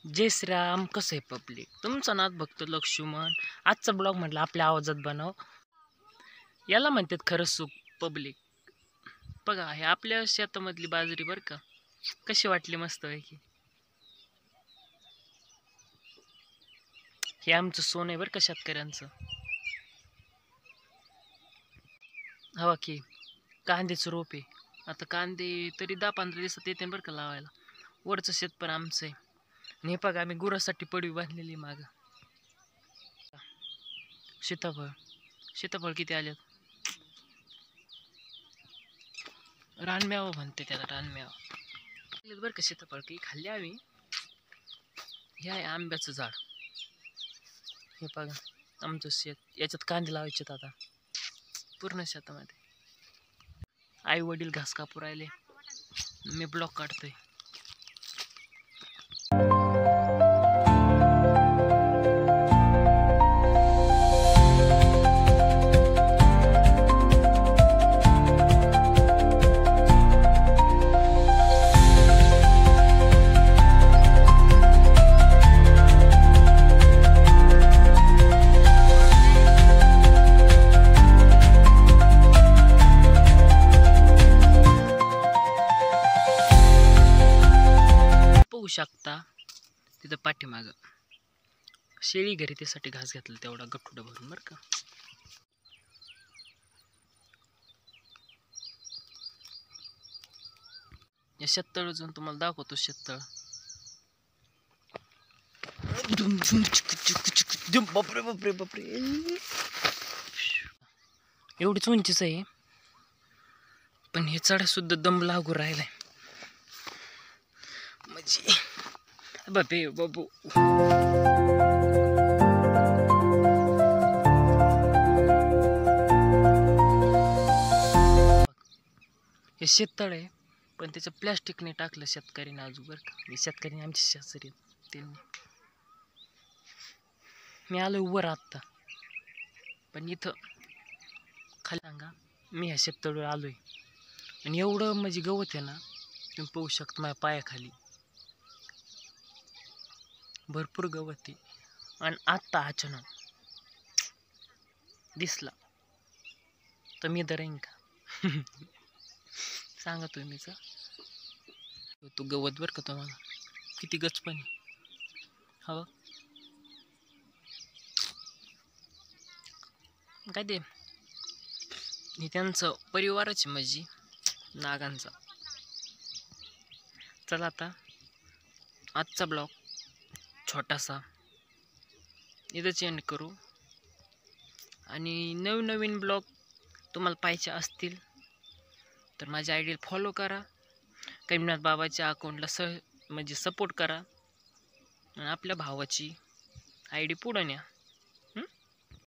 जय श्रीराम. कसं आहे पब्लिक? तुमचा नाद भक्त लक्ष्मण. आजचा ब्लॉग म्हटलं आपल्या आवाजात बनव. याला म्हणतात खरं सुख पब्लिक. बघा हे आपल्या शेतामधली बाजरी बरं का, कशी वाटली मस्त आहे की. हे आमचं सोन आहे बरं का शेतकऱ्यांचं. हवा की कांद्याचं रोप आहे. आता कांदे तरी 10-15 दिवसात येते बरं का लावायला. वरचं शेत पण आमचं आहे. आणि हे बघा आम्ही गुरासाठी पडवी बांधलेली माग. सीताफळ किती आलेत. रानमेवा म्हणते त्याला, रानमेवा बरं का. सीताफळ काही खाल्ले आम्ही. हे आहे आंब्याचं झाड. हे बघा आमचं शेत, याच्यात कांदे लावायचे आता पूर्ण शेतामध्ये. आई वडील घास कापू राहिले, मी ब्लॉग काढतोय. पाहू शकता तिथं पाठीमाग शेळी घरी त्यासाठी घास घेतला तेवढा गठुडा भरून बरं का. या शेततळ जाऊन तुम्हाला दाखवतो. शेततळ बापरे बापरे बापरे, एवढीच उंचीच आहे. पण हे चढा सुद्धा दम लागू राहिलाय म्हणजे बापे बाबू. हे शेततळ आहे पण त्याचं प्लॅस्टिकने टाकलं शेतकऱ्यांनी आजू बरं का. हे शेतकऱ्यांनी आमचे शेजारी त्यांनी. मी आलो वर आत्ता, पण इथं खाली सांगा मी ह्या शेततळीवर आलोय. आणि एवढं म्हणजे गवत आहे ना, तुम्ही पाहू शकता माझ्या पायाखाली भरपूर गवत आहे. आणि आत्ता अचानक दिसला तर मी धरेन का? सांगा तुम्हीच. तो गवत बरं का तुम्हाला किती गचपणी हवा काय ते. हे त्यांचं परिवाराची म्हणजे नागांचा. चला आता आजचा ब्लॉग छोटासा इथंच एंड करू. आणि नवीन ब्लॉग तुम्हाला पाहिजे असतील तर माझ्या आयडीला फॉलो करा. कैमनाथ बाबाच्या अकाउंटला म्हणजे सपोर्ट करा. आणि आपल्या भावाची आयडी पुढे न्या.